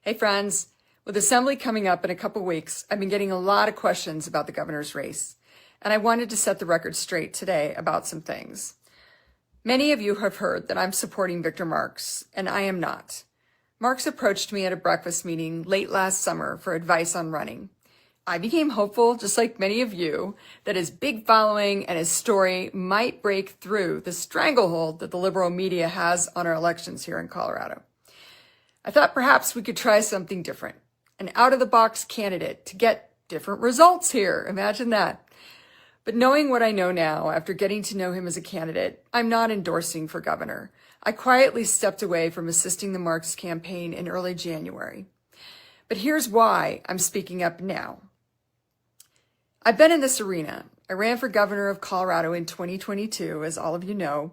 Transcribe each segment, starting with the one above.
Hey friends, with Assembly coming up in a couple weeks, I've been getting a lot of questions about the governor's race, and I wanted to set the record straight today about some things. Many of you have heard that I'm supporting Victor Marx, and I am not. Marx approached me at a breakfast meeting late last summer for advice on running. I became hopeful, just like many of you, that his big following and his story might break through the stranglehold that the liberal media has on our elections here in Colorado. I thought perhaps we could try something different, an out-of-the-box candidate to get different results here. Imagine that. But knowing what I know now, after getting to know him as a candidate, I'm not endorsing for governor. I quietly stepped away from assisting the Marx campaign in early January. But here's why I'm speaking up now. I've been in this arena. I ran for governor of Colorado in 2022, as all of you know,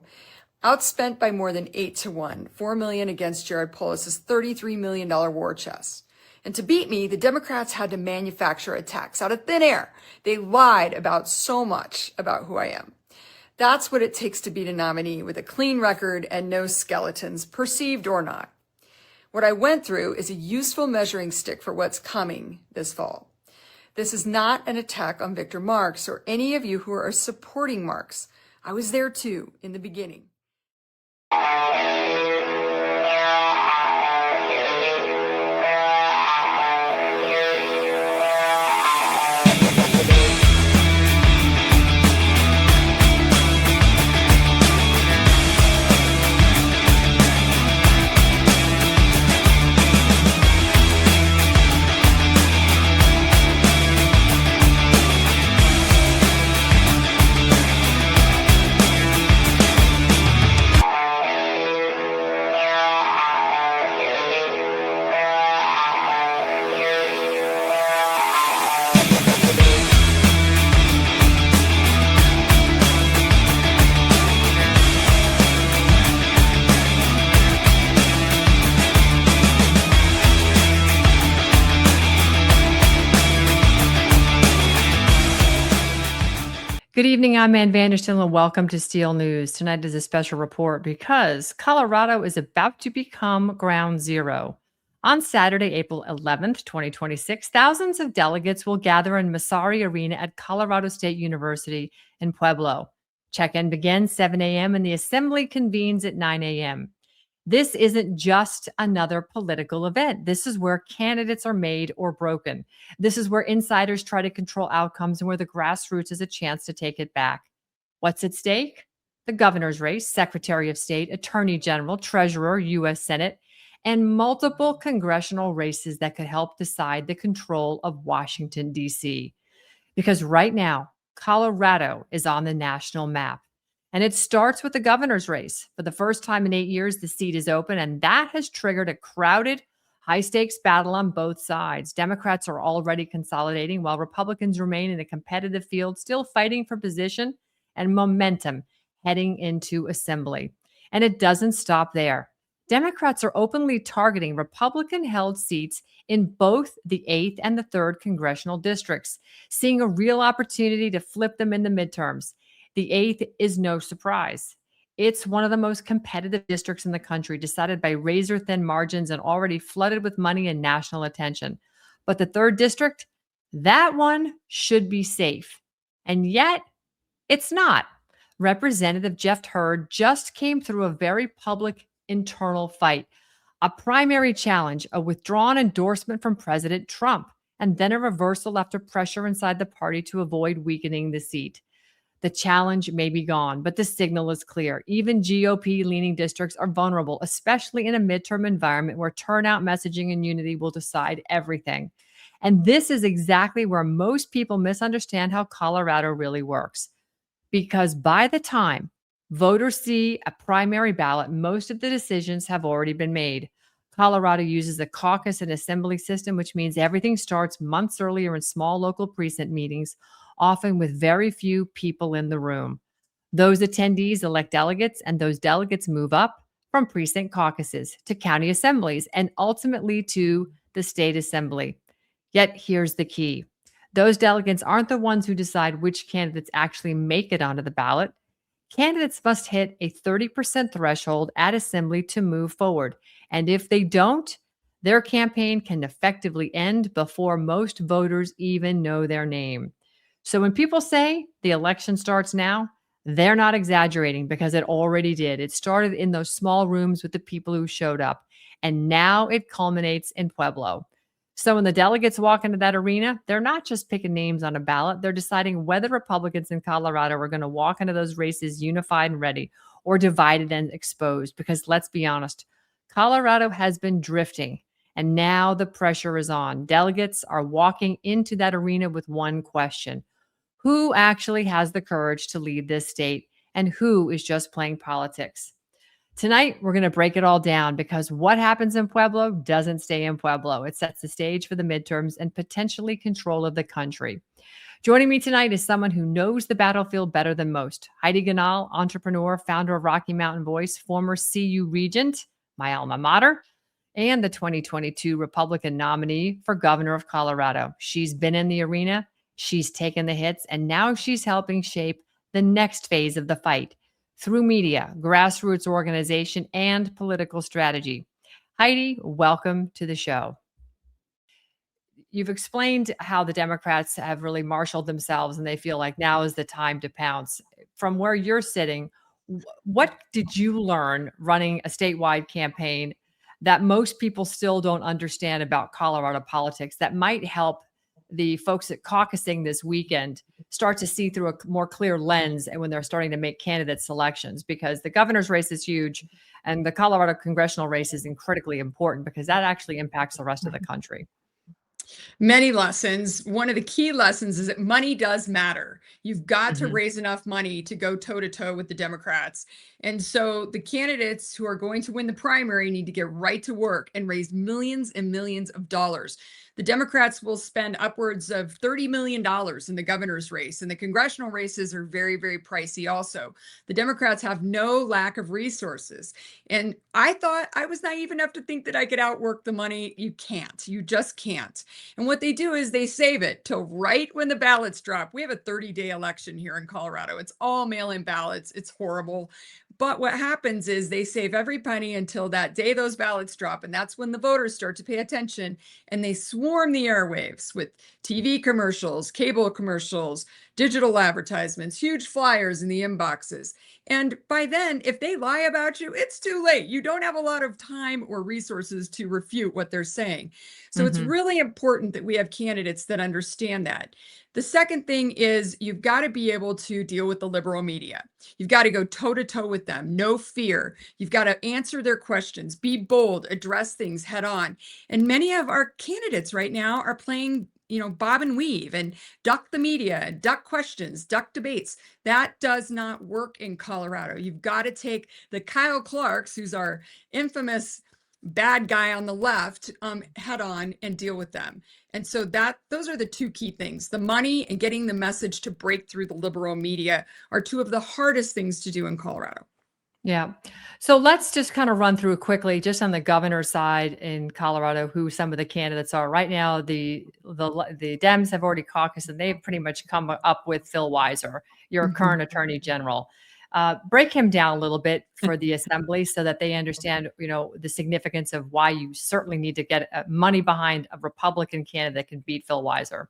outspent by more than 8-1, $4 million against Jared Polis's $33 million war chest. And to beat me, the Democrats had to manufacture attacks out of thin air. They lied about so much about who I am. That's what it takes to beat a nominee with a clean record and no skeletons, perceived or not. What I went through is a useful measuring stick for what's coming this fall. This is not an attack on Victor Marx or any of you who are supporting Marx. I was there too in the beginning. Good evening, I'm Ann Vanderstel, and welcome to Steel News. Tonight is a special report because Colorado is about to become ground zero. On Saturday, April 11th, 2026, thousands of delegates will gather in Massari Arena at Colorado State University in Pueblo. Check-in begins 7 a.m. and the assembly convenes at 9 a.m. This isn't just another political event. This is where candidates are made or broken. This is where insiders try to control outcomes and where the grassroots has a chance to take it back. What's at stake? The governor's race, Secretary of State, Attorney General, Treasurer, U.S. Senate, and multiple congressional races that could help decide the control of Washington, D.C. Because right now, Colorado is on the national map. And it starts with the governor's race. For the first time in 8 years, the seat is open, and that has triggered a crowded, high-stakes battle on both sides. Democrats are already consolidating, while Republicans remain in a competitive field, still fighting for position and momentum heading into assembly. And it doesn't stop there. Democrats are openly targeting Republican-held seats in both the 8th and the 3rd congressional districts, seeing a real opportunity to flip them in the midterms. The 8th is no surprise. It's one of the most competitive districts in the country, decided by razor-thin margins and already flooded with money and national attention. But the 3rd district, that one should be safe. And yet, it's not. Representative Jeff Hurd just came through a very public internal fight, a primary challenge, a withdrawn endorsement from President Trump, and then a reversal after pressure inside the party to avoid weakening the seat. The challenge may be gone, but the signal is clear. Even GOP-leaning districts are vulnerable, especially in a midterm environment where turnout, messaging, and unity will decide everything. And this is exactly where most people misunderstand how Colorado really works. Because by the time voters see a primary ballot, most of the decisions have already been made. Colorado uses a caucus and assembly system, which means everything starts months earlier in small local precinct meetings, often with very few people in the room. Those attendees elect delegates, and those delegates move up from precinct caucuses to county assemblies and ultimately to the state assembly. Yet here's the key. Those delegates aren't the ones who decide which candidates actually make it onto the ballot. Candidates must hit a 30% threshold at assembly to move forward. And if they don't, their campaign can effectively end before most voters even know their name. So when people say the election starts now, they're not exaggerating because it already did. It started in those small rooms with the people who showed up, and now it culminates in Pueblo. So when the delegates walk into that arena, they're not just picking names on a ballot, they're deciding whether Republicans in Colorado are going to walk into those races unified and ready or divided and exposed. Because let's be honest, Colorado has been drifting, and now the pressure is on. Delegates are walking into that arena with one question: who actually has the courage to lead this state, and who is just playing politics? Tonight, we're going to break it all down because what happens in Pueblo doesn't stay in Pueblo. It sets the stage for the midterms and potentially control of the country. Joining me tonight is someone who knows the battlefield better than most. Heidi Ganal, entrepreneur, founder of Rocky Mountain Voice, former CU Regent, my alma mater, and the 2022 Republican nominee for governor of Colorado. She's been in the arena, she's taken the hits, and now she's helping shape the next phase of the fight through media, grassroots organization, and political strategy. Heidi, welcome to the show. You've explained how the Democrats have really marshaled themselves and they feel like now is the time to pounce. From where you're sitting, what did you learn running a statewide campaign that most people still don't understand about Colorado politics that might help the folks at caucusing this weekend start to see through a more clear lens and when they're starting to make candidate selections? Because the governor's race is huge and the Colorado congressional race is critically important because that actually impacts the rest of the country. Many lessons. One of the key lessons is that money does matter. You've got to raise enough money to go toe to toe with the Democrats. And so the candidates who are going to win the primary need to get right to work and raise millions and millions of dollars. The Democrats will spend upwards of $30 million in the governor's race, and the congressional races are very, very pricey also. The Democrats have no lack of resources. And I thought I was naive enough to think that I could outwork the money. You can't. You just can't. And what they do is they save it till right when the ballots drop. We have a 30-day election here in Colorado. It's all mail-in ballots. It's horrible. But what happens is they save every penny until that day those ballots drop. And that's when the voters start to pay attention and they swarm the airwaves with TV commercials, cable commercials, digital advertisements, huge flyers in the inboxes. And by then, if they lie about you, it's too late. You don't have a lot of time or resources to refute what they're saying. So it's really important that we have candidates that understand that. The second thing is you've got to be able to deal with the liberal media. You've got to go toe to toe with them, no fear. You've got to answer their questions, be bold, address things head on. And many of our candidates right now are playing, bob and weave and duck the media, duck questions, duck debates. That does not work in Colorado. You've got to take the Kyle Clarks, who's our infamous bad guy on the left, head on and deal with them. And so those are the two key things. The money and getting the message to break through the liberal media are two of the hardest things to do in Colorado. Yeah. So let's just kind of run through quickly, just on the governor's side in Colorado, who some of the candidates are right now. The Dems have already caucused, and they've pretty much come up with Phil Weiser, your current attorney general. Break him down a little bit for the assembly so that they understand, the significance of why you certainly need to get money behind a Republican candidate that can beat Phil Weiser.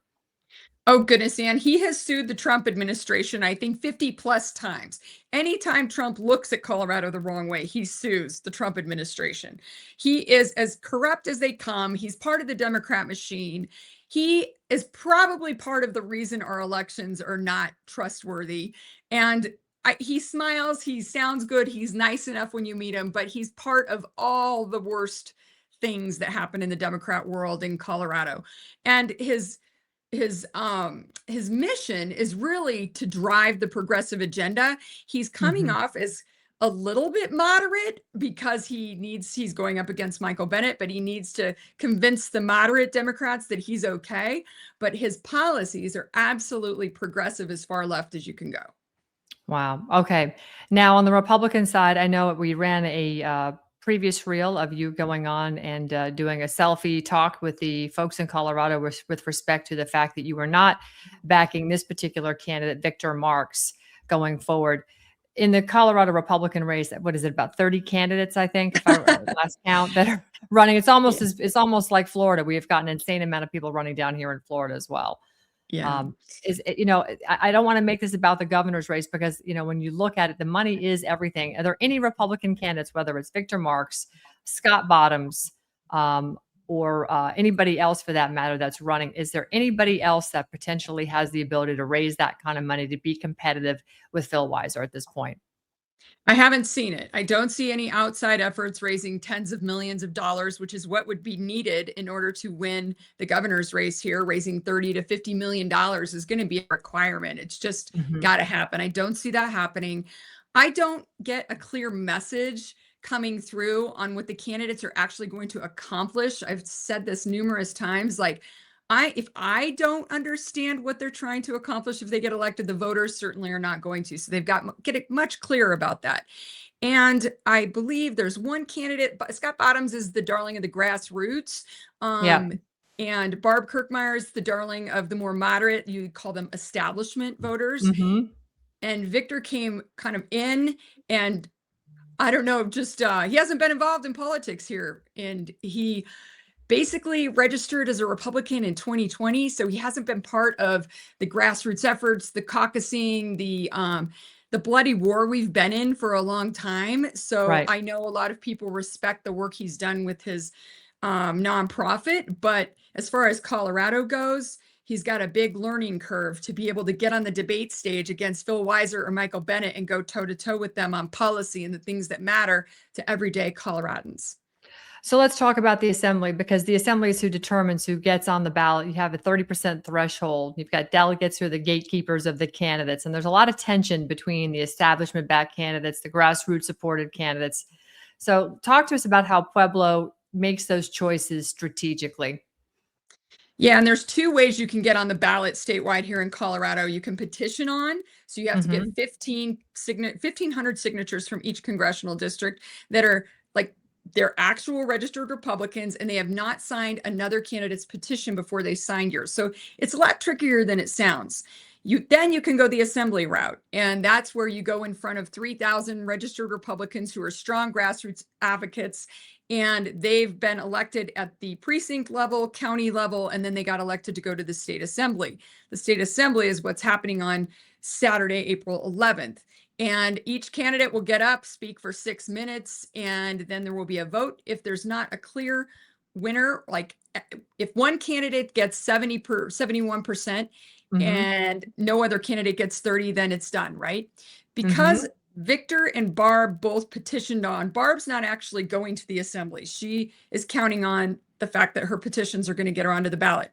Oh, goodness, Ann. He has sued the Trump administration, I think 50 plus times. Anytime Trump looks at Colorado the wrong way, he sues the Trump administration. He is as corrupt as they come. He's part of the Democrat machine. He is probably part of the reason our elections are not trustworthy. And he smiles, he sounds good, he's nice enough when you meet him, but he's part of all the worst things that happen in the Democrat world in Colorado. And his mission is really to drive the progressive agenda. He's coming off as a little bit moderate because he's going up against Michael Bennet, but he needs to convince the moderate Democrats that he's okay. But his policies are absolutely progressive, as far left as you can go. Wow. Okay. Now on the Republican side, I know we ran a previous reel of you going on and doing a selfie talk with the folks in Colorado with respect to the fact that you were not backing this particular candidate, Victor Marks, going forward. In the Colorado Republican race, what is it, about 30 candidates, I think, if I last count, that running. It's Yeah. almost like Florida. We have got an insane amount of people running down here in Florida as well. Yeah. I don't want to make this about the governor's race because, when you look at it, the money is everything. Are there any Republican candidates, whether it's Victor Marks, Scott Bottoms, or anybody else for that matter that's running? Is there anybody else that potentially has the ability to raise that kind of money to be competitive with Phil Weiser at this point? I haven't seen it. I don't see any outside efforts raising tens of millions of dollars, which is what would be needed in order to win the governor's race here. Raising 30 to 50 million dollars is going to be a requirement. It's just got to happen. I don't see that happening. I don't get a clear message coming through on what the candidates are actually going to accomplish. I've said this numerous times, like if I don't understand what they're trying to accomplish if they get elected, the voters certainly are not going to. So they've got get it much clearer about that. And I believe there's one candidate, Scott Bottoms is the darling of the grassroots. Yeah. And Barb Kirkmeyer is the darling of the more moderate, you call them establishment voters. Mhm. And Victor came kind of in, and I don't know, just he hasn't been involved in politics here. And he basically registered as a Republican in 2020. So he hasn't been part of the grassroots efforts, the caucusing, the bloody war we've been in for a long time. So Right. I know a lot of people respect the work he's done with his nonprofit, but as far as Colorado goes, he's got a big learning curve to be able to get on the debate stage against Phil Weiser or Michael Bennet and go toe to toe with them on policy and the things that matter to everyday Coloradans. So let's talk about the assembly, because the assembly is who determines who gets on the ballot. You have a 30% threshold. You've got delegates who are the gatekeepers of the candidates. And there's a lot of tension between the establishment backed candidates, the grassroots supported candidates. So talk to us about how Pueblo makes those choices strategically. Yeah, and there's two ways you can get on the ballot statewide here in Colorado. You can petition on, so you have to get 1,500 signatures from each congressional district that are like they're actual registered Republicans, and they have not signed another candidate's petition before they signed yours. So it's a lot trickier than it sounds. Then you can go the assembly route, and that's where you go in front of 3,000 registered Republicans who are strong grassroots advocates, and they've been elected at the precinct level, county level, and then they got elected to go to the state assembly. The state assembly is what's happening on Saturday, April 11th. And each candidate will get up, speak for 6 minutes, and then there will be a vote. If there's not a clear winner, like if one candidate gets 71%, and no other candidate gets 30, then it's done, right? Because Victor and Barb both petitioned on, Barb's not actually going to the assembly. She is counting on the fact that her petitions are going to get her onto the ballot.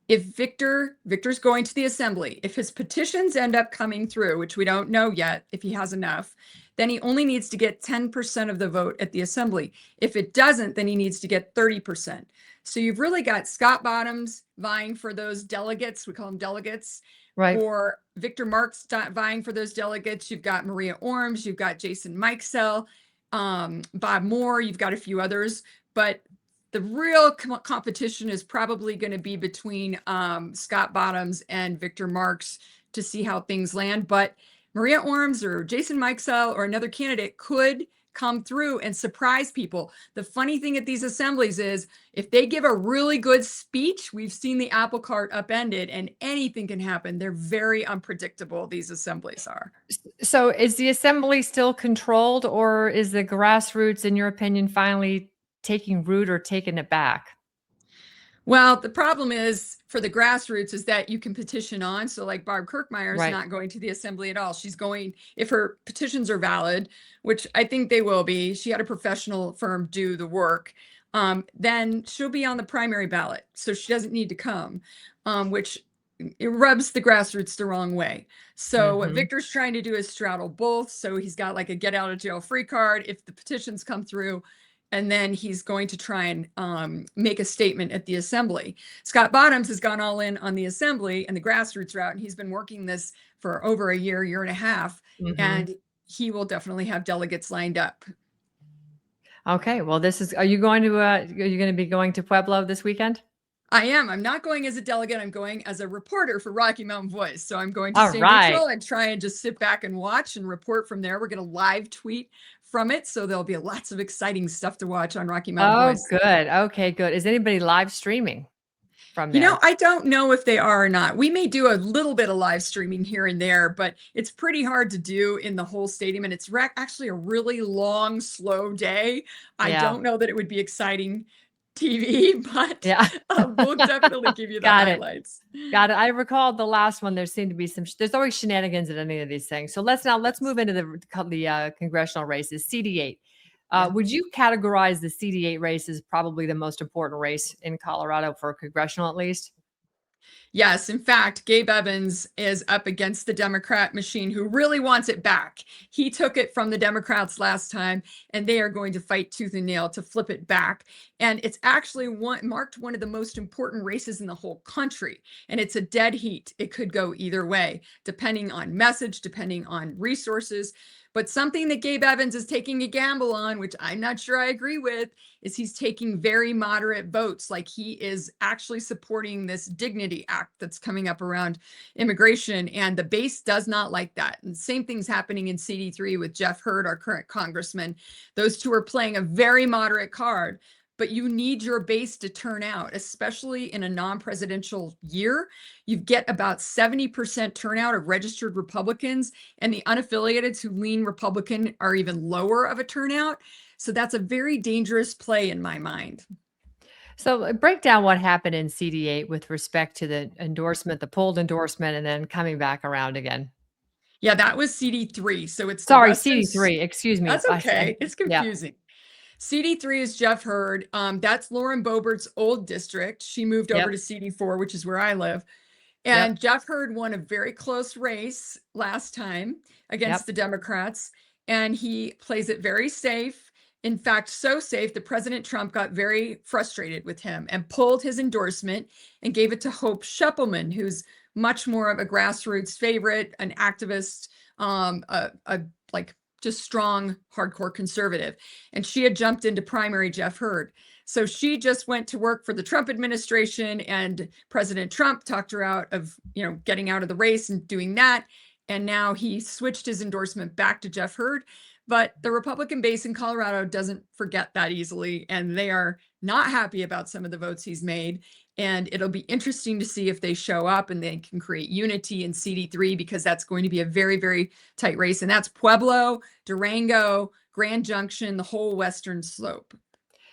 If Victor's going to the assembly, if his petitions end up coming through, which we don't know yet if he has enough, then he only needs to get 10% of the vote at the assembly. If it doesn't, then he needs to get 30%. So you've really got Scott Bottoms vying for those delegates. We call them delegates. Right. Or Victor Marks vying for those delegates. You've got Maria Orms. You've got Jason Mikesell, Bob Moore. You've got a few others. But the real competition is probably going to be between Scott Bottoms and Victor Marks to see how things land. But Maria Orms or Jason Mikesell or another candidate could come through and surprise people. The funny thing at these assemblies is if they give a really good speech, we've seen the apple cart upended and anything can happen. They're very unpredictable, these assemblies are. So is the assembly still controlled, or is the grassroots, in your opinion, finally taking root or taking it back? Well, the problem is for the grassroots is that you can petition on. So like Barb Kirkmeyer is not going to the assembly at all. She's going, if her petitions are valid, which I think they will be, she had a professional firm do the work, then she'll be on the primary ballot. So she doesn't need to come, which it rubs the grassroots the wrong way. So what Victor's trying to do is straddle both. So he's got like a get out of jail free card if the petitions come through. And then he's going to try and make a statement at the assembly. Scott Bottoms has gone all in on the assembly and the grassroots route, and he's been working this for over a year and a half, and he will definitely have delegates lined up. Okay, well, are you going to be going to Pueblo this weekend? I am. I'm not going as a delegate. I'm going as a reporter for Rocky Mountain Voice. So I'm going to stay neutral and try and just sit back and watch and report from there. We're going to live tweet from it. So there'll be lots of exciting stuff to watch on Rocky Mountain Oh, Boys. good. Okay, good. Is anybody live streaming from You know, there? I don't know if they are or not. We may do a little bit of live streaming here and there, but it's pretty hard to do in the whole stadium. And it's actually a really long, slow day. I Yeah. don't know that it would be exciting TV, but Yeah. we'll definitely give you the Got it. highlights. Got it. I recall the last one. There seemed to be there's always shenanigans in any of these things. So let's move into the congressional races. CD8. Yeah. Would you categorize the CD8 race as probably the most important race in Colorado for congressional, at least? Yes, in fact, Gabe Evans is up against the Democrat machine who really wants it back. He took it from the Democrats last time, and they are going to fight tooth and nail to flip it back. And it's actually marked one of the most important races in the whole country. And it's a dead heat. It could go either way, depending on message, depending on resources. But something that Gabe Evans is taking a gamble on, which I'm not sure I agree with, is he's taking very moderate votes. Like he is actually supporting this Dignity Act that's coming up around immigration. And the base does not like that. And same thing's happening in CD3 with Jeff Hurd, our current congressman. Those two are playing a very moderate card. But you need your base to turn out, especially in a non-presidential year. You get about 70% turnout of registered Republicans, and the unaffiliated who lean Republican are even lower of a turnout. So that's a very dangerous play in my mind. So break down what happened in CD8 with respect to the endorsement, the pulled endorsement, and then coming back around again. Yeah, that was CD3. So it's the Sorry, Western. CD3. Excuse me. That's okay. It's Yeah. confusing. CD3 is Jeff Hurd. That's Lauren Boebert's old district. She moved Yep. over to CD4, which is where I live. Yep. And Jeff Hurd won a very close race last time against Yep. the Democrats, and he plays it very safe. In fact, so safe that President Trump got very frustrated with him and pulled his endorsement and gave it to Hope Scheppelman, who's much more of a grassroots favorite, an activist, like just strong, hardcore conservative. And she had jumped into primary Jeff Hurd. So she just went to work for the Trump administration, and President Trump talked her out of, getting out of the race and doing that. And now he switched his endorsement back to Jeff Hurd. But the Republican base in Colorado doesn't forget that easily, and they are not happy about some of the votes he's made. And it'll be interesting to see if they show up and they can create unity in CD3, because that's going to be a very, very tight race. And that's Pueblo, Durango, Grand Junction, the whole western slope.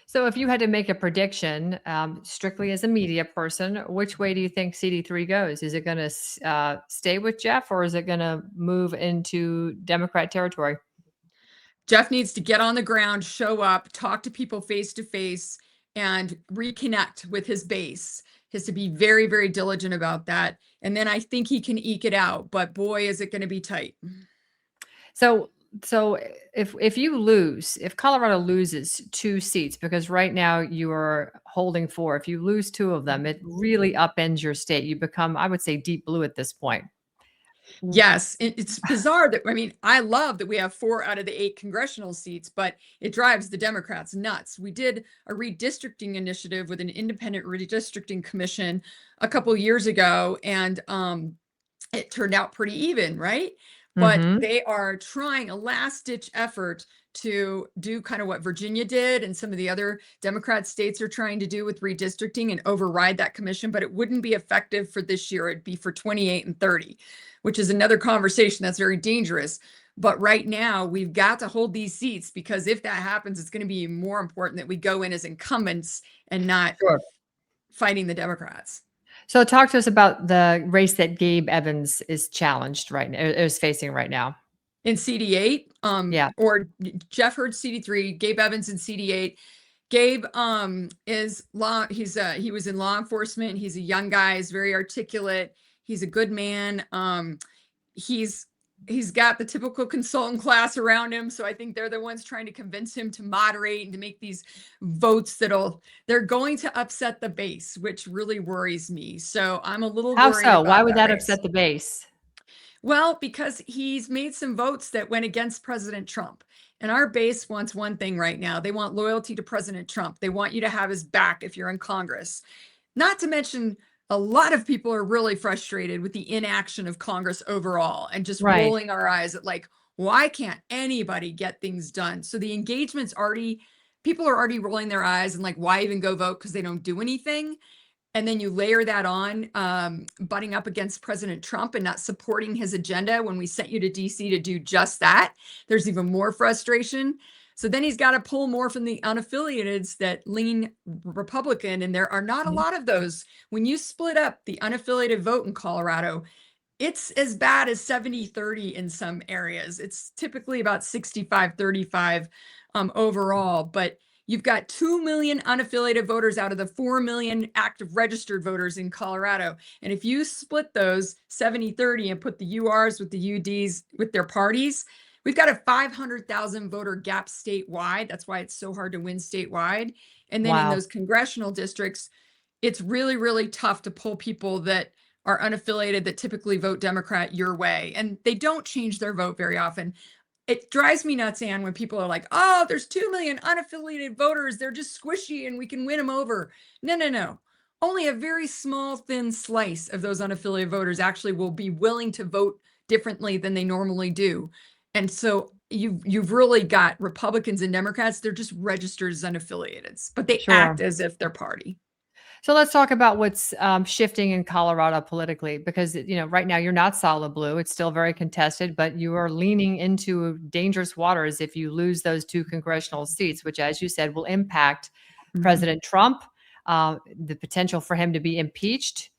So if you had to make a prediction, strictly as a media person, which way do you think CD3 goes? Is it going to stay with Jeff, or is it going to move into Democrat territory? Jeff needs to get on the ground, show up, talk to people face to face, and reconnect with his base. He has to be very, very diligent about that. And then I think he can eke it out. But boy, is it going to be tight. So if Colorado loses 2 seats, because right now you are holding 4, if you lose 2 of them, it really upends your state. You become, I would say, deep blue at this point. Yes, it's bizarre that, I love that we have 4 out of the 8 congressional seats, but it drives the Democrats nuts. We did a redistricting initiative with an independent redistricting commission a couple years ago, and it turned out pretty even, right? But they are trying a last-ditch effort to do kind of what Virginia did and some of the other Democrat states are trying to do with redistricting and override that commission, but it wouldn't be effective for this year. It'd be for 28 and 30, which is another conversation that's very dangerous. But right now, we've got to hold these seats, because if that happens, it's going to be more important that we go in as incumbents and not fighting the Democrats. So talk to us about the race that Gabe Evans is challenged right now, is facing right now. In CD8, Yeah. or Jeff Hurd CD3, Gabe Evans in CD8. Gabe he was in law enforcement. He's a young guy, he's very articulate, he's a good man. He's got the typical consultant class around him. So I think they're the ones trying to convince him to moderate and to make these votes they're going to upset the base, which really worries me. So I'm a little How worried so? about Why would that race. upset the base? Well, because he's made some votes that went against President Trump. And our base wants one thing right now. They want loyalty to President Trump. They want you to have his back if you're in Congress. Not to mention, a lot of people are really frustrated with the inaction of Congress overall and just rolling our eyes at, like, why can't anybody get things done? So the engagement's already, people are already rolling their eyes and like, why even go vote? Because they don't do anything. And then you layer that on, butting up against President Trump and not supporting his agenda when we sent you to DC to do just that. There's even more frustration. So then he's got to pull more from the unaffiliateds that lean Republican, and there are not a lot of those. When you split up the unaffiliated vote in Colorado, it's as bad as 70-30 in some areas. It's typically about 65-35 overall, but you've got 2 million unaffiliated voters out of the 4 million active registered voters in Colorado. And if you split those 70-30 and put the URs with the UDs with their parties, we've got a 500,000 voter gap statewide. That's why it's so hard to win statewide. And then in Wow. those congressional districts, it's really, really tough to pull people that are unaffiliated that typically vote Democrat your way. And they don't change their vote very often. It drives me nuts, Ann, when people are like, oh, there's 2 million unaffiliated voters. They're just squishy and we can win them over. No, no, no. Only a very small, thin slice of those unaffiliated voters actually will be willing to vote differently than they normally do. And so you've really got Republicans and Democrats. They're just registered as unaffiliated, but they Sure. act as if they're party. So let's talk about what's shifting in Colorado politically, because right now you're not solid blue. It's still very contested, but you are leaning into dangerous waters if you lose those 2 congressional seats, which, as you said, will impact President Trump, the potential for him to be impeached,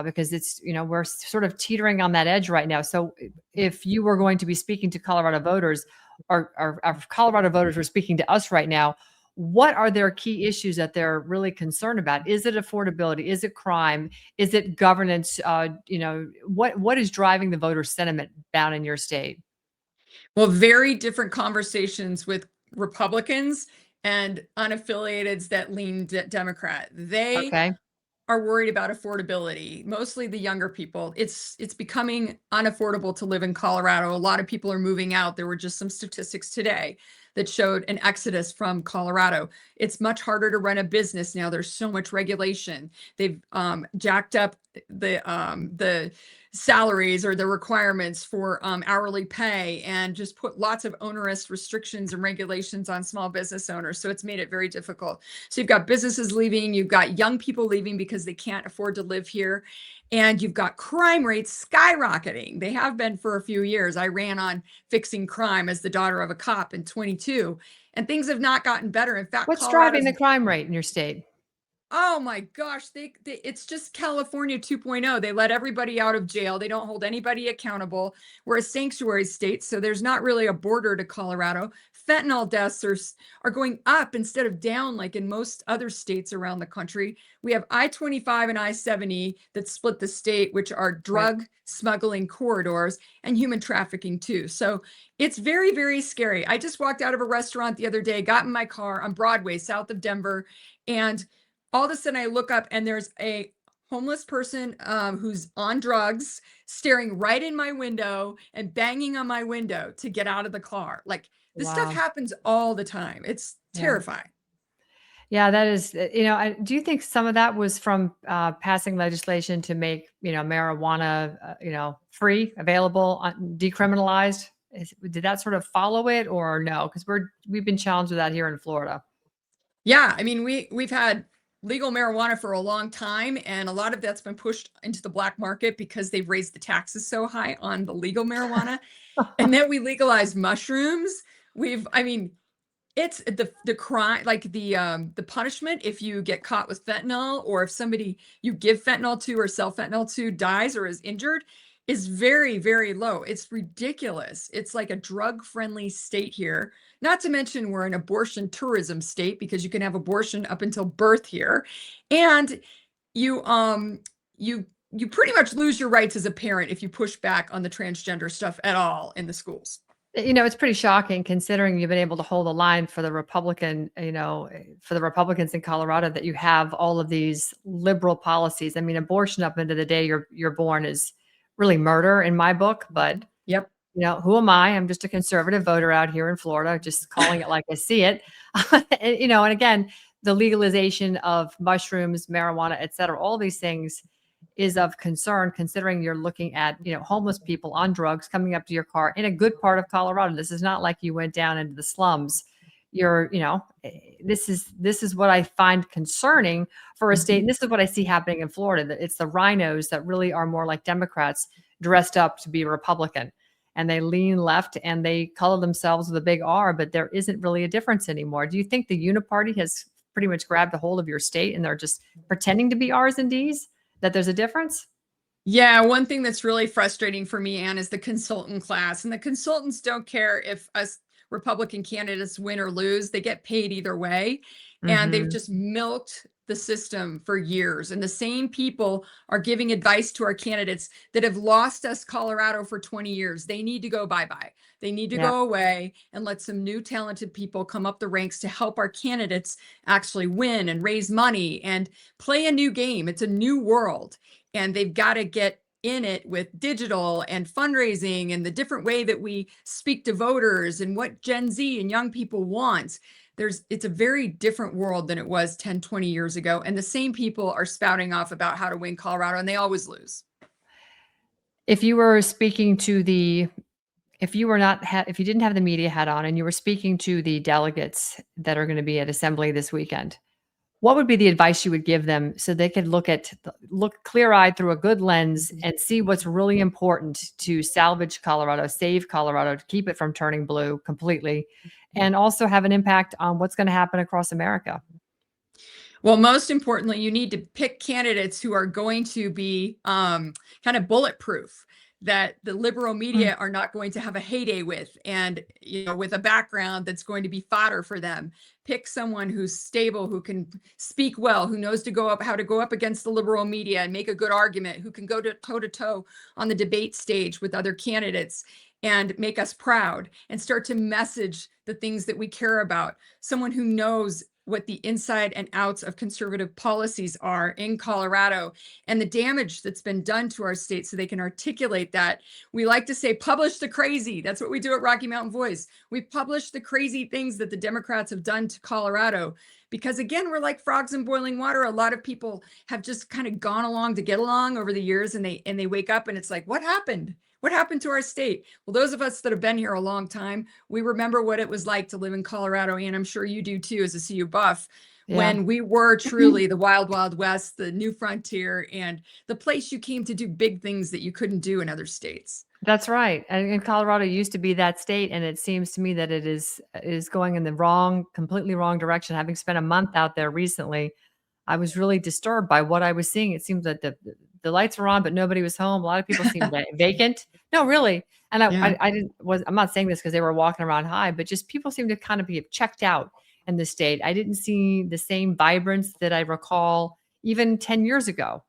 because we're sort of teetering on that edge right now. So if you were going to be speaking to Colorado voters, or Colorado voters were speaking to us right now, what are their key issues that they're really concerned about? Is it affordability? Is it crime? Is it governance? What is driving the voter sentiment down in your state? Well, very different conversations with Republicans and unaffiliateds that lean Democrat. They Okay. are worried about affordability, mostly the younger people. It's becoming unaffordable to live in Colorado. A lot of people are moving out. There were just some statistics today that showed an exodus from Colorado. It's much harder to run a business now. There's so much regulation. They've jacked up the salaries or the requirements for hourly pay, and just put lots of onerous restrictions and regulations on small business owners. So it's made it very difficult. So you've got businesses leaving, you've got young people leaving because they can't afford to live here, and you've got crime rates skyrocketing. They have been for a few years. I ran on fixing crime as the daughter of a cop in 22, and things have not gotten better. In fact, What's driving Colorado's, the crime rate in your state? oh my gosh, it's just California 2.0. They let everybody out of jail. They don't hold anybody accountable. We're a sanctuary state, so there's not really a border to Colorado. Fentanyl deaths are going up instead of down like in most other states around the country. We have I-25 and I-70 that split the state, which are drug smuggling corridors and human trafficking too. So it's very, very scary. I just walked out of a restaurant the other day, got in my car on Broadway, south of Denver, and all of a sudden I look up and there's a homeless person who's on drugs staring right in my window and banging on my window to get out of the car. Like, this stuff Wow. happens all the time. It's Yeah. terrifying. Yeah, that is, do you think some of that was from passing legislation to make, marijuana, free, available, decriminalized? Did that sort of follow it or no? Because we've been challenged with that here in Florida. Yeah, I mean, we've had legal marijuana for a long time, and a lot of that's been pushed into the black market because they've raised the taxes so high on the legal marijuana. And then we legalized mushrooms. I mean, it's the crime, like the punishment if you get caught with fentanyl, or if somebody you give fentanyl to or sell fentanyl to dies or is injured, is very, very low. It's ridiculous. It's like a drug-friendly state here. Not to mention we're an abortion tourism state because you can have abortion up until birth here. And you pretty much lose your rights as a parent if you push back on the transgender stuff at all in the schools. It's pretty shocking considering you've been able to hold a line for the for the Republicans in Colorado, that you have all of these liberal policies. I mean, abortion up into the day you're born is really murder in my book, but Yep. who am I? I'm just a conservative voter out here in Florida, just calling it like I see it. And again, the legalization of mushrooms, marijuana, et cetera, all these things, is of concern, considering you're looking at, homeless people on drugs coming up to your car in a good part of Colorado. This is not like you went down into the slums. This is what I find concerning for a state. And this is what I see happening in Florida, that it's the rhinos that really are more like Democrats dressed up to be Republican, and they lean left and they color themselves with a big R, but there isn't really a difference anymore. Do you think the uniparty has pretty much grabbed a hold of your state and they're just pretending to be R's and D's, that there's a difference? Yeah, one thing that's really frustrating for me, Anne, is the consultant class. And the consultants don't care if us Republican candidates win or lose. They get paid either way. And they've just milked the system for years. And the same people are giving advice to our candidates that have lost us Colorado for 20 years. They need to go bye-bye. They need to go away and let some new talented people come up the ranks to help our candidates actually win and raise money and play a new game. It's a new world. And they've got to get in it with digital and fundraising and the different way that we speak to voters and what Gen Z and young people want. It's a very different world than it was 10, 20 years ago. And the same people are spouting off about how to win Colorado, and they always lose. If you were speaking to the, if you were not, if you didn't have the media hat on and you were speaking to the delegates that are going to be at Assembly this weekend, what would be the advice you would give them so they could look clear-eyed through a good lens and see what's really important to salvage Colorado, save Colorado, to keep it from turning blue completely, and also have an impact on what's going to happen across America? Well, most importantly, you need to pick candidates who are going to be kind of bulletproof, that the liberal media are not going to have a heyday with, and with a background that's going to be fodder for them. Pick someone who's stable, who can speak well, who knows how to go up against the liberal media and make a good argument, who can go toe to toe on the debate stage with other candidates and make us proud and start to message the things that we care about. Someone who knows what the inside and outs of conservative policies are in Colorado and the damage that's been done to our state, so they can articulate that. We like to say, publish the crazy. That's what we do at Rocky Mountain Voice. We publish the crazy things that the Democrats have done to Colorado, because again, we're like frogs in boiling water. A lot of people have just kind of gone along to get along over the years, and they wake up and it's like, what happened? What happened to our state? Well, those of us that have been here a long time, we remember what it was like to live in Colorado, and I'm sure you do too as a CU buff, when we were truly the wild, wild west, the new frontier, and the place you came to do big things that you couldn't do in other states. That's right. And Colorado used to be that state, and it seems to me that it is going in the completely wrong direction. Having spent a month out there recently, I was really disturbed by what I was seeing. It seems that the lights were on, but nobody was home. A lot of people seemed vacant. No, really. And I'm not saying this because they were walking around high, but just people seem to kind of be checked out in the state. I didn't see the same vibrance that I recall even 10 years ago,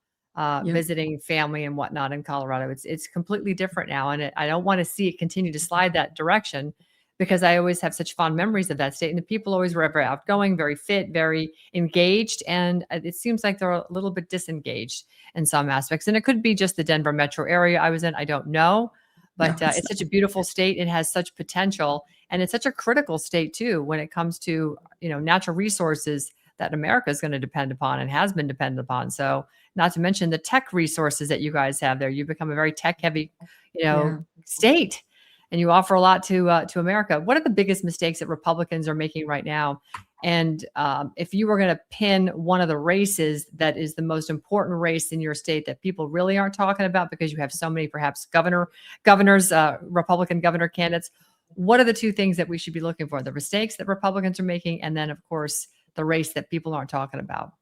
visiting family and whatnot in Colorado. It's completely different now. And I don't want to see it continue to slide that direction, because I always have such fond memories of that state. And the people always were very outgoing, very fit, very engaged. And it seems like they're a little bit disengaged in some aspects. And it could be just the Denver metro area I was in. I don't know. But it's such a beautiful state. It has such potential. And it's such a critical state, too, when it comes to, natural resources that America is going to depend upon and has been dependent upon. So not to mention the tech resources that you guys have there. You've become a very tech heavy, state. And you offer a lot to America. What are the biggest mistakes that Republicans are making right now? And if you were going to pin one of the races that is the most important race in your state that people really aren't talking about because you have so many perhaps governors, Republican governor candidates, what are the two things that we should be looking for? The mistakes that Republicans are making, and then, of course, the race that people aren't talking about.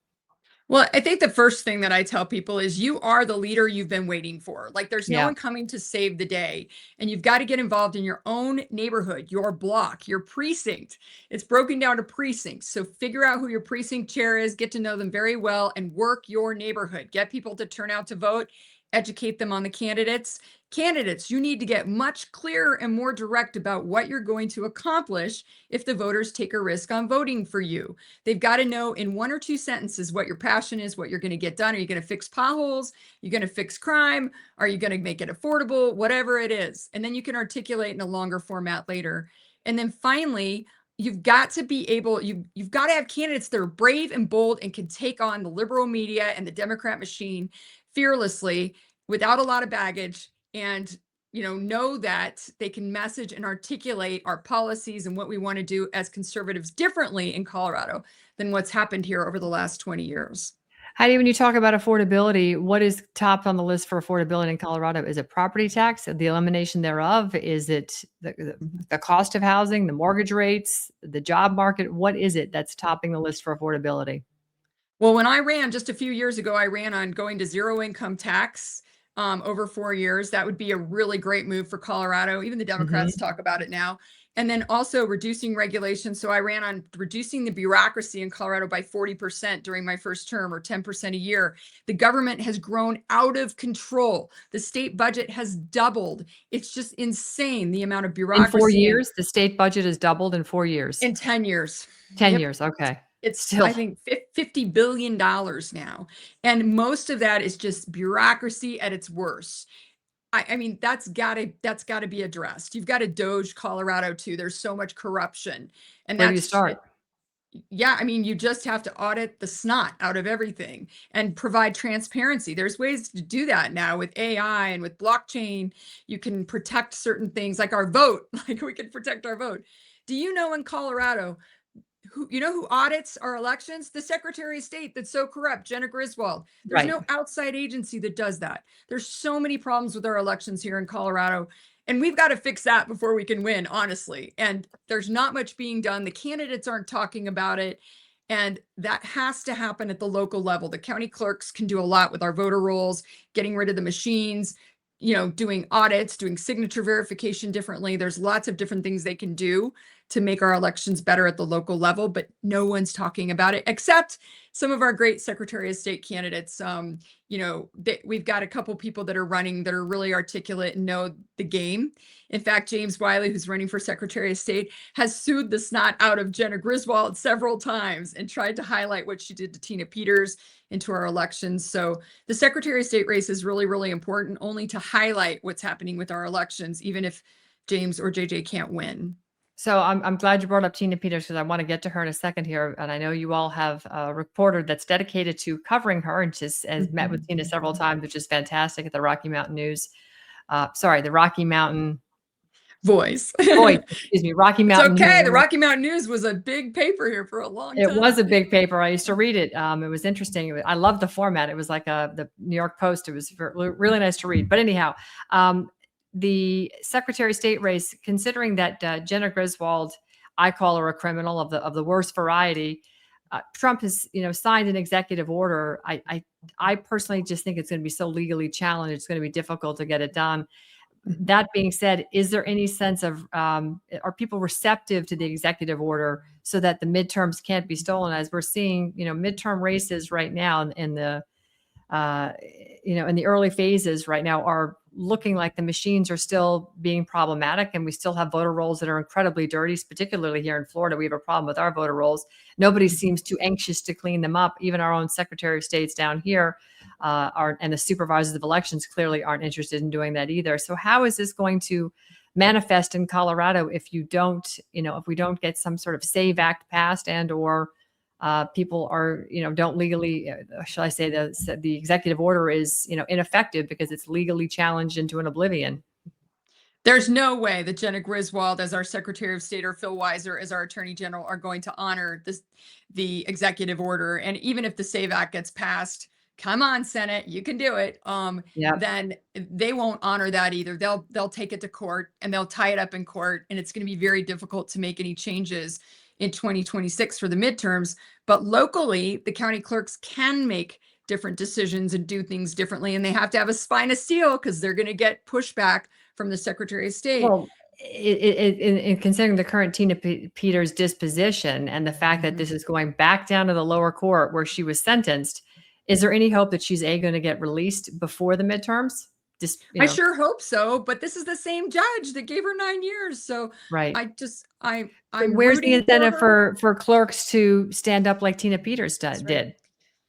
Well, I think the first thing that I tell people is you are the leader you've been waiting for. Like, there's no one coming to save the day, and you've got to get involved in your own neighborhood, your block, your precinct. It's broken down to precincts. So figure out who your precinct chair is, get to know them very well, and work your neighborhood. Get people to turn out to vote, educate them on the candidates. Candidates, you need to get much clearer and more direct about what you're going to accomplish if the voters take a risk on voting for you. They've got to know in one or two sentences what your passion is, what you're going to get done. Are you going to fix potholes? Are you going to fix crime? Are you going to make it affordable? Whatever it is. And then you can articulate in a longer format later. And then finally, you've got to be able, you've got to have candidates that are brave and bold and can take on the liberal media and the Democrat machine fearlessly without a lot of baggage and know that they can message and articulate our policies and what we want to do as conservatives differently in Colorado than what's happened here over the last 20 years. Heidi, when you talk about affordability, what is top on the list for affordability in Colorado? Is it property tax, the elimination thereof? Is it the cost of housing, the mortgage rates, the job market? What is it that's topping the list for affordability? Well, when I ran just a few years ago, I ran on going to zero income tax over 4 years. That would be a really great move for Colorado. Even the Democrats talk about it now. And then also reducing regulation. So I ran on reducing the bureaucracy in Colorado by 40% during my first term, or 10% a year. The government has grown out of control. The state budget has doubled. It's just insane, the amount of bureaucracy. In 4 years, the state budget has doubled in 4 years. In 10 years. 10 years, okay. It's Still. I think $50 billion now. And most of that is just bureaucracy at its worst. I mean, that's gotta be addressed. You've got to Doge Colorado too. There's so much corruption. And Where do you start? Yeah, I mean, you just have to audit the snot out of everything and provide transparency. There's ways to do that now with AI and with blockchain. You can protect certain things like our vote, like we can protect our vote. Do you know in Colorado, who audits our elections? The Secretary of State that's so corrupt, Jenna Griswold. There's Right. no outside agency that does that. There's so many problems with our elections here in Colorado, and we've got to fix that before we can win, honestly. And there's not much being done. The candidates aren't talking about it, and that has to happen at the local level. The county clerks can do a lot with our voter rolls, getting rid of the machines, doing audits, doing signature verification differently. There's lots of different things they can do to make our elections better at the local level, but no one's talking about it except some of our great Secretary of State candidates. We've got a couple people that are running that are really articulate and know the game. In fact, James Wiley, who's running for Secretary of State, has sued the snot out of Jenna Griswold several times and tried to highlight what she did to Tina Peters into our elections. So the Secretary of State race is really, really important, only to highlight what's happening with our elections, even if James or JJ can't win. So I'm glad you brought up Tina Peters, because I want to get to her in a second here. And I know you all have a reporter that's dedicated to covering her, and just has met with Tina several times, which is fantastic, at the Rocky Mountain News. The Rocky Mountain Voice. Excuse me, Rocky Mountain. It's okay. News. The Rocky Mountain News was a big paper here for a long time. It was a big paper. I used to read it. It was interesting. I loved the format. It was like the New York Post. It was really nice to read. But anyhow, the Secretary of State race, considering that Jenna Griswold, I call her a criminal of the worst variety. Trump has, signed an executive order. I personally just think it's going to be so legally challenged. It's going to be difficult to get it done. That being said, is there any sense of, are people receptive to the executive order so that the midterms can't be stolen? As we're seeing, midterm races right now in the early phases right now are looking like the machines are still being problematic, and we still have voter rolls that are incredibly dirty, particularly here in Florida. We have a problem with our voter rolls. Nobody seems too anxious to clean them up. Even our own Secretary of States down here and the supervisors of elections clearly aren't interested in doing that either. So how is this going to manifest in Colorado if we don't get some sort of SAVE Act passed, and or people are, don't legally, shall I say, the executive order is, ineffective because it's legally challenged into an oblivion? There's no way that Jenna Griswold, as our Secretary of State, or Phil Weiser, as our Attorney General, are going to honor the executive order. And even if the SAVE Act gets passed, come on, Senate, you can do it. Then they won't honor that either. They'll take it to court and they'll tie it up in court, and it's going to be very difficult to make any changes in 2026 for the midterms. But locally, the county clerks can make different decisions and do things differently, and they have to have a spine of steel because they're going to get pushback from the Secretary of State. Well, in considering the current Tina Peters disposition and the fact that this is going back down to the lower court where she was sentenced, is there any hope that she's going to get released before the midterms? I sure hope so, but this is the same judge that gave her 9 years. So right. I'm where's the incentive for clerks to stand up like Tina Peters did?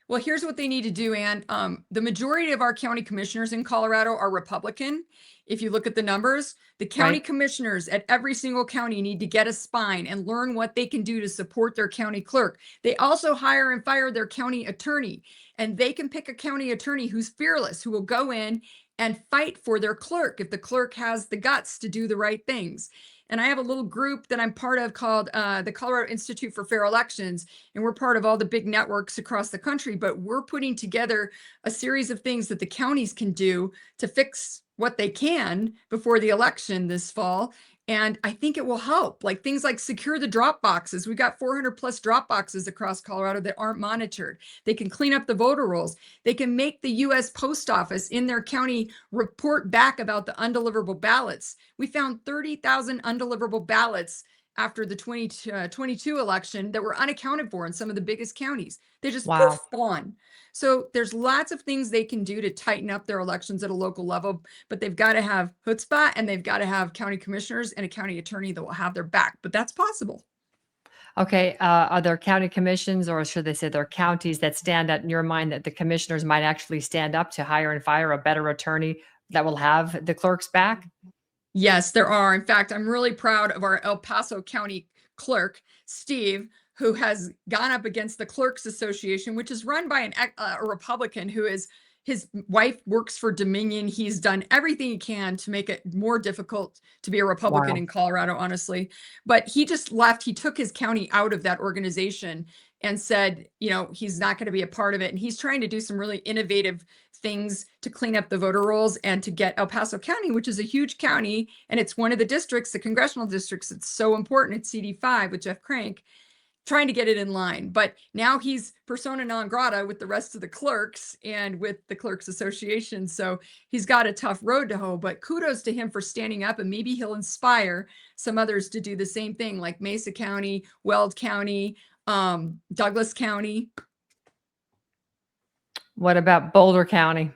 Well, here's what they need to do, Ann. The majority of our county commissioners in Colorado are Republican. If you look at the numbers, the county Right. commissioners at every single county need to get a spine and learn what they can do to support their county clerk. They also hire and fire their county attorney, and they can pick a county attorney who's fearless, who will go in and fight for their clerk if the clerk has the guts to do the right things. And I have a little group that I'm part of called the Colorado Institute for Fair Elections, and we're part of all the big networks across the country, but we're putting together a series of things that the counties can do to fix what they can before the election this fall. And I think it will help, like things like secure the drop boxes. We've got 400 plus drop boxes across Colorado that aren't monitored. They can clean up the voter rolls. They can make the US Post Office in their county report back about the undeliverable ballots. We found 30,000 undeliverable ballots after the 2022 election that were unaccounted for in some of the biggest counties. They just Wow. poof, gone. So there's lots of things they can do to tighten up their elections at a local level, but they've got to have chutzpah, and they've got to have county commissioners and a county attorney that will have their back, but that's possible. Okay. Are there county commissions, or should they say there are counties that stand out in your mind that the commissioners might actually stand up to hire and fire a better attorney that will have the clerk's back? Yes, there are. In fact, I'm really proud of our El Paso County clerk, Steve, who has gone up against the Clerks Association, which is run by a Republican who is, his wife works for Dominion. He's done everything he can to make it more difficult to be a Republican Wow. in Colorado, honestly. But he just left. He took his county out of that organization and said, he's not going to be a part of it. And he's trying to do some really innovative things to clean up the voter rolls and to get El Paso County, which is a huge county, and it's one of the districts, the congressional districts, it's so important. It's CD5 with Jeff Crank, trying to get it in line. But now he's persona non grata with the rest of the clerks and with the Clerks Association. So he's got a tough road to hoe, but kudos to him for standing up, and maybe he'll inspire some others to do the same thing, like Mesa County, Weld County, Douglas County. What about Boulder County?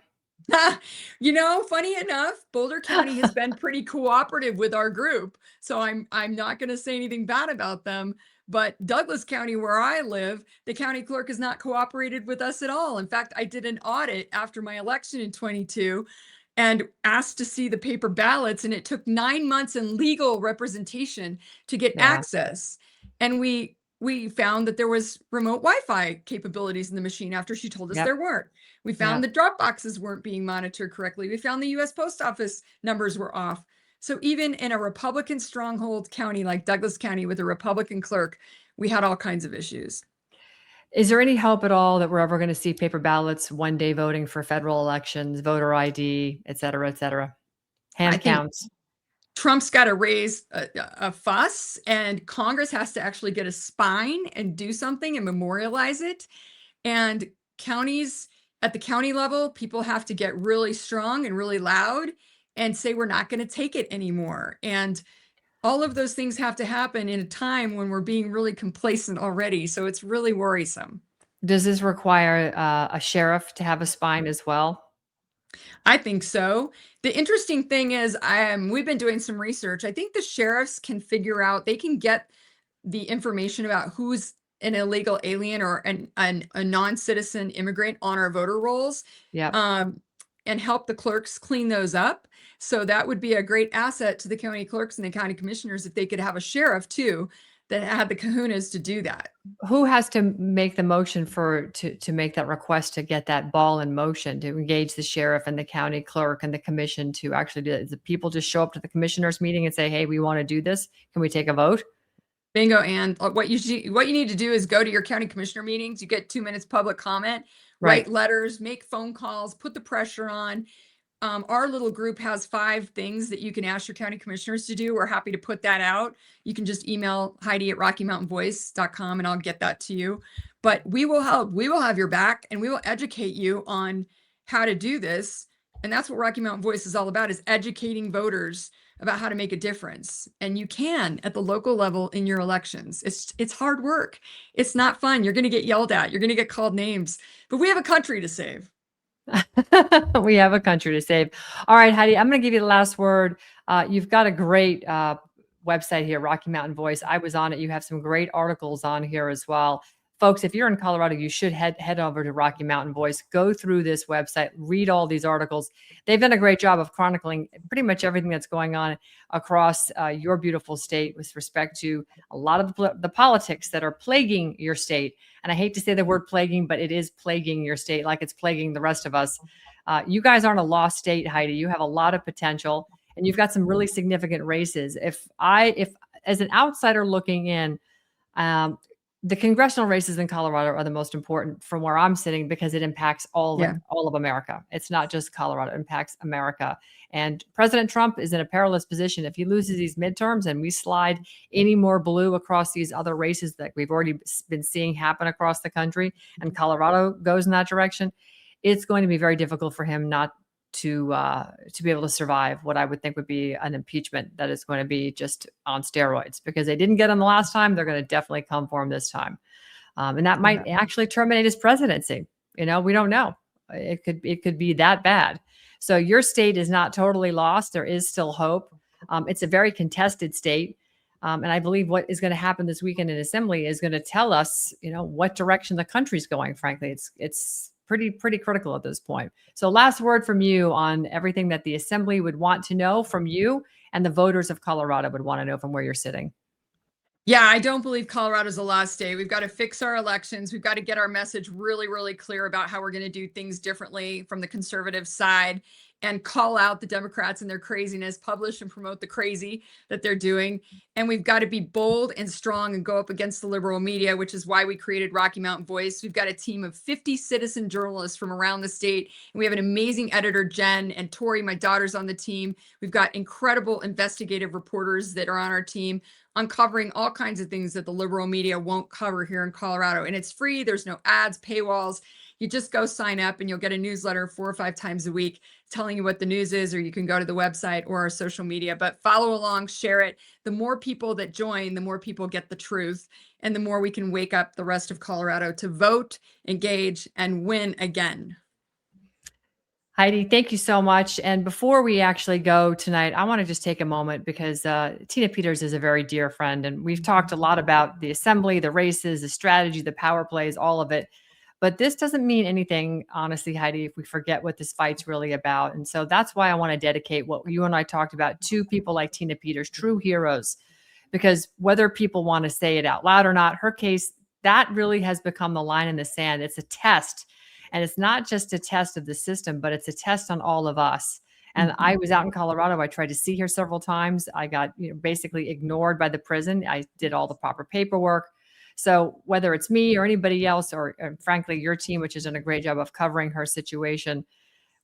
Funny enough, Boulder County has been pretty cooperative with our group, so I'm not going to say anything bad about them. But Douglas County, where I live, the county clerk has not cooperated with us at all. In fact, I did an audit after my election in 22 and asked to see the paper ballots, and it took 9 months in legal representation to get Yeah. access. And we found that there was remote Wi-Fi capabilities in the machine after she told us Yep. there weren't. We found Yep. the drop boxes weren't being monitored correctly. We found the US Post Office numbers were off. So even in a Republican stronghold county like Douglas County with a Republican clerk, we had all kinds of issues. Is there any hope at all that we're ever going to see paper ballots, one day voting for federal elections, voter ID, et cetera, et cetera? I Hand think counts. Trump's got to raise a fuss, and Congress has to actually get a spine and do something and memorialize it. And counties, at the county level, people have to get really strong and really loud and say, we're not going to take it anymore. And all of those things have to happen in a time when we're being really complacent already. So it's really worrisome. Does this require a sheriff to have a spine as well? I think so. The interesting thing is, we've been doing some research. I think the sheriffs can figure out, they can get the information about who's an illegal alien or a non-citizen immigrant on our voter rolls, Yeah. and help the clerks clean those up. So that would be a great asset to the county clerks and the county commissioners if they could have a sheriff too that had the kahunas to do that. Who has to make the motion to make that request, to get that ball in motion, to engage the sheriff and the county clerk and the commission to actually do it? Does the people just show up to the commissioners meeting and say, hey, we want to do this? Can we take a vote? Bingo. And what you need to do is go to your county commissioner meetings. You get 2 minutes public comment, Right. write letters, make phone calls, put the pressure on. Our little group has 5 things that you can ask your county commissioners to do. We're happy to put that out. You can just email Heidi at RockyMountainVoice.com and I'll get that to you. But we will help. We will have your back, and we will educate you on how to do this. And that's what Rocky Mountain Voice is all about, is educating voters about how to make a difference. And you can at the local level in your elections. It's hard work. It's not fun. You're going to get yelled at. You're going to get called names. But we have a country to save. We have a country to save. All right, Heidi, I'm going to give you the last word. You've got a great website here, Rocky Mountain Voice. I was on it. You have some great articles on here as well. folks, if you're in Colorado, you should head over to Rocky Mountain Voice, go through this website, read all these articles. They've done a great job of chronicling pretty much everything that's going on across your beautiful state with respect to a lot of the politics that are plaguing your state. And I hate to say the word plaguing, but it is plaguing your state like it's plaguing the rest of us. You guys aren't a lost state, Heidi. You have a lot of potential, and you've got some really significant races. If as an outsider looking in, the congressional races in Colorado are the most important from where I'm sitting because it impacts all of America. It's not just Colorado, it impacts America. And President Trump is in a perilous position. If he loses these midterms and we slide any more blue across these other races that we've already been seeing happen across the country, and Colorado goes in that direction, it's going to be very difficult for him not to be able to survive what I would think would be an impeachment that is going to be just on steroids, because they didn't get him the last time. They're going to definitely come for him this time. And that might actually terminate his presidency. We don't know. It could be that bad. So your state is not totally lost. There is still hope. It's a very contested state. And I believe what is going to happen this weekend in Assembly is going to tell us, what direction the country's going. Frankly, it's pretty critical at this point. So last word from you on everything that the Assembly would want to know from you and the voters of Colorado would want to know from where you're sitting. Yeah, I don't believe Colorado's a lost state. We've got to fix our elections. We've got to get our message really, really clear about how we're going to do things differently from the conservative side, and call out the Democrats and their craziness, publish and promote the crazy that they're doing. And we've got to be bold and strong and go up against the liberal media, which is why we created Rocky Mountain Voice. We've got a team of 50 citizen journalists from around the state. And we have an amazing editor, Jen, and Tori, my daughter's on the team. We've got incredible investigative reporters that are on our team, uncovering all kinds of things that the liberal media won't cover here in Colorado. And it's free. There's no ads, paywalls. You just go sign up and you'll get a newsletter 4 or 5 times a week telling you what the news is, or you can go to the website or our social media. But follow along, share it. The more people that join, the more people get the truth, and the more we can wake up the rest of Colorado to vote, engage, and win again. Heidi, thank you so much. And before we actually go tonight, I want to just take a moment because Tina Peters is a very dear friend. And we've talked a lot about the Assembly, the races, the strategy, the power plays, all of it. But this doesn't mean anything, honestly, Heidi, if we forget what this fight's really about. And so that's why I want to dedicate what you and I talked about to people like Tina Peters, true heroes, because whether people want to say it out loud or not, her case, that really has become the line in the sand. It's a test. And it's not just a test of the system, but it's a test on all of us. And I was out in Colorado. I tried to see her several times. I got basically ignored by the prison. I did all the proper paperwork. So whether it's me or anybody else, or frankly, your team, which has done a great job of covering her situation,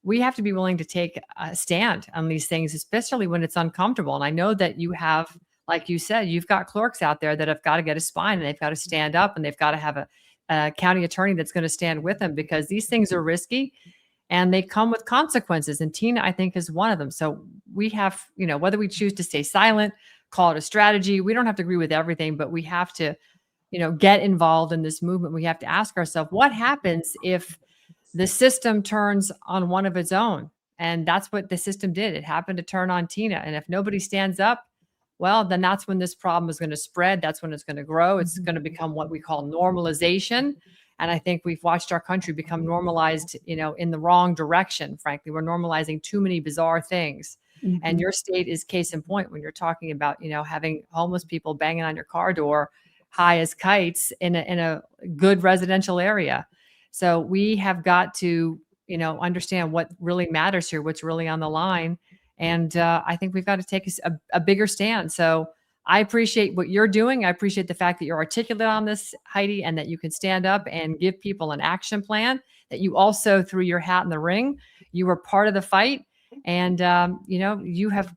we have to be willing to take a stand on these things, especially when it's uncomfortable. And I know that you have, like you said, you've got clerks out there that have got to get a spine, and they've got to stand up, and they've got to have a county attorney that's going to stand with them, because these things are risky and they come with consequences. And Tina, I think, is one of them. So we have, whether we choose to stay silent, call it a strategy, we don't have to agree with everything, but we have to, get involved in this movement. We have to ask ourselves, what happens if the system turns on one of its own? And that's what the system did. It happened to turn on Tina. And if nobody stands up, well, then that's when this problem is going to spread. That's when it's going to grow. It's going to become what we call normalization. And I think we've watched our country become normalized, in the wrong direction. Frankly, we're normalizing too many bizarre things. And your state is case in point when you're talking about, having homeless people banging on your car door high as kites in a good residential area. So we have got to, understand what really matters here, what's really on the line. And I think we've got to take a bigger stand. So I appreciate what you're doing. I appreciate the fact that you're articulate on this, Heidi, and that you can stand up and give people an action plan, that you also threw your hat in the ring. You were part of the fight. And, you have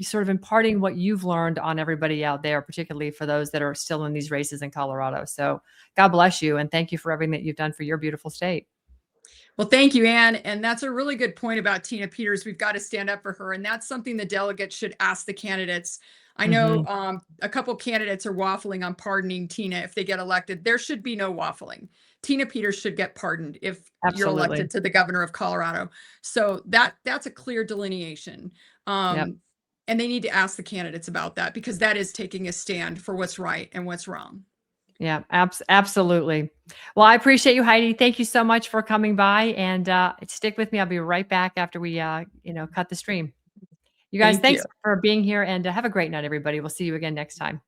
sort of imparting what you've learned on everybody out there, particularly for those that are still in these races in Colorado. So God bless you. And thank you for everything that you've done for your beautiful state. Well, thank you, Ann. And that's a really good point about Tina Peters. We've got to stand up for her. And that's something the delegates should ask the candidates. I know a couple candidates are waffling on pardoning Tina if they get elected. There should be no waffling. Tina Peters should get pardoned if you're elected to the governor of Colorado. So that's a clear delineation. And they need to ask the candidates about that, because that is taking a stand for what's right and what's wrong. Yeah, absolutely. Well, I appreciate you, Heidi. Thank you so much for coming by, and stick with me. I'll be right back after we, cut the stream. You guys, Thank you. thanks for being here, and have a great night, everybody. We'll see you again next time.